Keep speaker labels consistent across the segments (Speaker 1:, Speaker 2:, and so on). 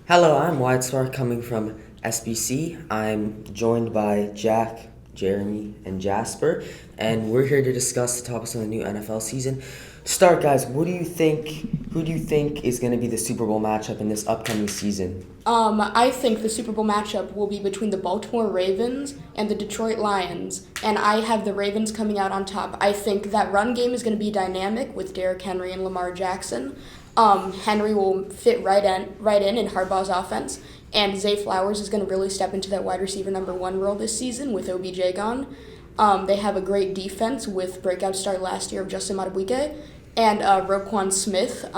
Speaker 1: Hello, I'm Whitestar coming from SBC. I'm joined by Jack, Jeremy, and Jasper, and we're here to discuss the topics of the new NFL season. To start, guys, what do you think? Who do you think is going to be the Super Bowl matchup in this upcoming season?
Speaker 2: I think the Super Bowl matchup will be between the Baltimore Ravens and the Detroit Lions, and I have the Ravens coming out on top. I think that run game is going to be dynamic with Derrick Henry and Lamar Jackson. Henry will fit right in Harbaugh's offense, and Zay Flowers is going to really step into that wide receiver number one role this season with OBJ gone. They have a great defense with breakout start last year of Justin Madubuike and Roquan Smith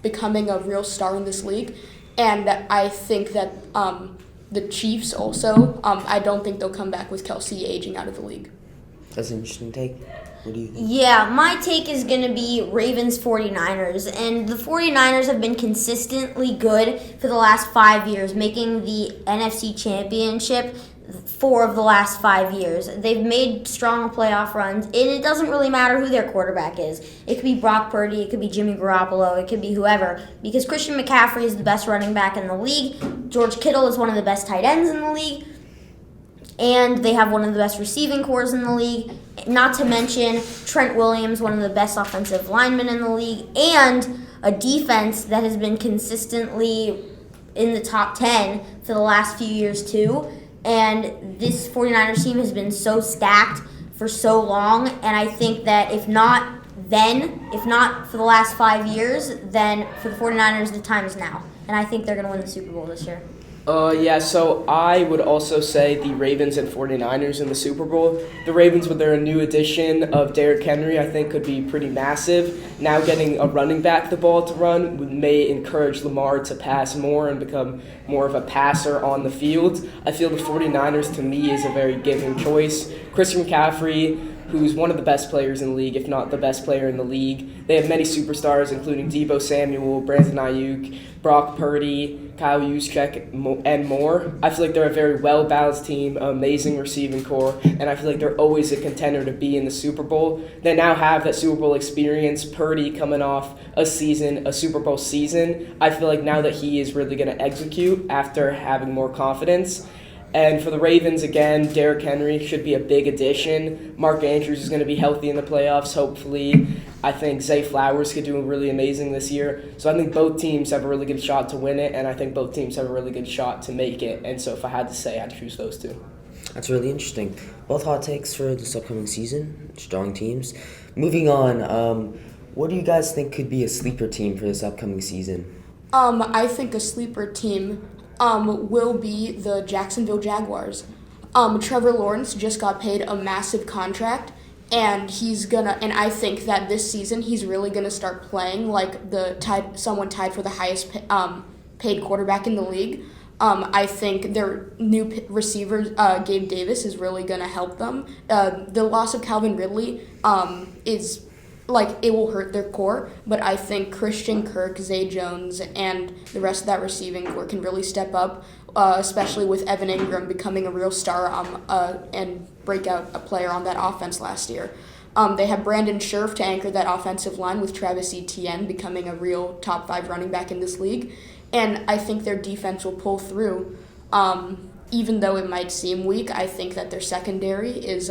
Speaker 2: becoming a real star in this league. And I think that the Chiefs also, I don't think they'll come back with Kelsey aging out of the league.
Speaker 1: That's an interesting take. What do you think?
Speaker 3: Yeah, my take is going to be Ravens 49ers. And the 49ers have been consistently good for the last 5 years, making the NFC Championship 4 of the last 5 years. They've made strong playoff runs, and it doesn't really matter who their quarterback is. It could be Brock Purdy, it could be Jimmy Garoppolo, it could be whoever, because Christian McCaffrey is the best running back in the league. George Kittle is one of the best tight ends in the league. And they have one of the best receiving cores in the league. Not to mention Trent Williams, one of the best offensive linemen in the league, and a defense that has been consistently in the top 10 for the last few years too. And this 49ers team has been so stacked for so long, and I think that if not for the last 5 years, then for the 49ers, the time is now. And I think they're going to win the Super Bowl this year.
Speaker 4: So I would also say the Ravens and 49ers in the Super Bowl. The Ravens, with their new addition of Derrick Henry, I think could be pretty massive. Now getting a running back the ball to run may encourage Lamar to pass more and become more of a passer on the field. I feel the 49ers, to me, is a very given choice. Christian McCaffrey, who's one of the best players in the league, if not the best player in the league. They have many superstars, including Deebo Samuel, Brandon Ayuk, Brock Purdy, Kyle Juszczyk, and more. I feel like they're a very well-balanced team, amazing receiving core, and I feel like they're always a contender to be in the Super Bowl. They now have that Super Bowl experience. Purdy coming off a Super Bowl season. I feel like now that he is really going to execute after having more confidence. And for the Ravens, again, Derrick Henry should be a big addition. Mark Andrews is going to be healthy in the playoffs, hopefully. I think Zay Flowers could do really amazing this year. So I think both teams have a really good shot to win it, and I think both teams have a really good shot to make it. And so if I had to say, I'd choose those two.
Speaker 1: That's really interesting. Both hot takes for this upcoming season. Strong teams. Moving on, what do you guys think could be a sleeper team for this upcoming season?
Speaker 2: I think a sleeper team will be the Jacksonville Jaguars. Trevor Lawrence just got paid a massive contract, and I think that this season he's really gonna start playing like someone tied for the highest paid quarterback in the league. I think their new receiver, Gabe Davis, is really gonna help them. The loss of Calvin Ridley is it will hurt their core, but I think Christian Kirk, Zay Jones, and the rest of that receiving core can really step up, especially with Evan Ingram becoming a real star and breakout a player on that offense last year. They have Brandon Scherf to anchor that offensive line with Travis Etienne becoming a real top 5 running back in this league, and I think their defense will pull through. Even though it might seem weak, I think that their secondary is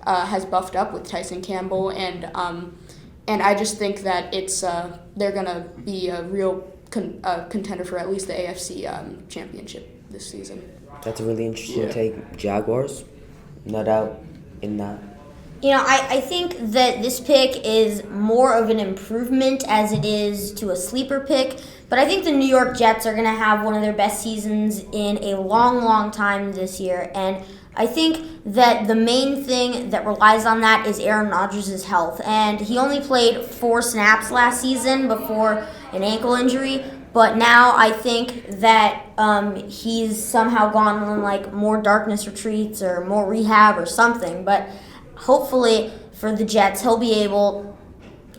Speaker 2: has buffed up with Tyson Campbell, and I just think that they're gonna be a real contender for at least the AFC championship this season.
Speaker 1: That's a really interesting take. Jaguars, no doubt in that.
Speaker 3: I think that this pick is more of an improvement as it is to a sleeper pick, but I think the New York Jets are going to have one of their best seasons in a long, long time this year, and I think that the main thing that relies on that is Aaron Rodgers' health, and he only played 4 snaps last season before an ankle injury, but now I think that he's somehow gone on more darkness retreats or more rehab or something, but hopefully for the Jets, he'll be able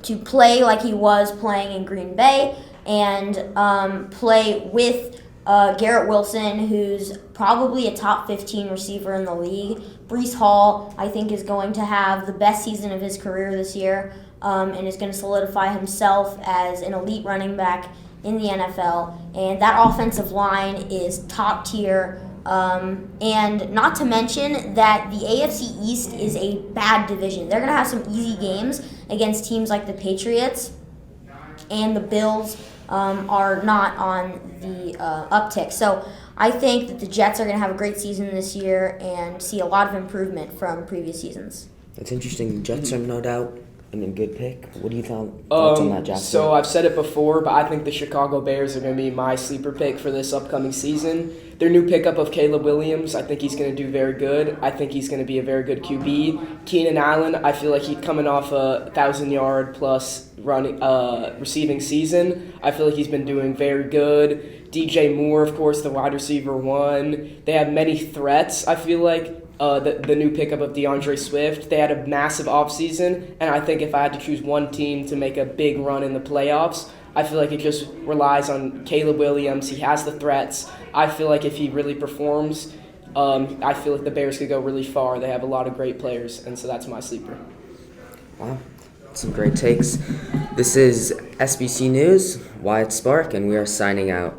Speaker 3: to play like he was playing in Green Bay and play with Garrett Wilson, who's probably a top 15 receiver in the league. Breece Hall, I think, is going to have the best season of his career this year and is going to solidify himself as an elite running back in the NFL, and that offensive line is top tier. And not to mention that the AFC East is a bad division. They're going to have some easy games against teams like the Patriots, and the Bills are not on the uptick. So I think that the Jets are going to have a great season this year and see a lot of improvement from previous seasons.
Speaker 1: That's interesting. Jets are no doubt a good pick. What do you thoughts on that, Jasper?
Speaker 4: So I've said it before, but I think the Chicago Bears are going to be my sleeper pick for this upcoming season. Their new pickup of Caleb Williams, I think he's going to do very good. I think he's going to be a very good QB. Keenan Allen, I feel like he's coming off a 1,000-yard plus receiving season. I feel like he's been doing very good. DJ Moore, of course, the wide receiver one. They have many threats, I feel like. The new pickup of DeAndre Swift. They had a massive offseason, and I think if I had to choose one team to make a big run in the playoffs, I feel like it just relies on Caleb Williams. He has the threats. I feel like if he really performs, I feel like the Bears could go really far. They have a lot of great players, and so that's my sleeper.
Speaker 1: Wow, some great takes. This is SBC News, Wyatt Spark, and we are signing out.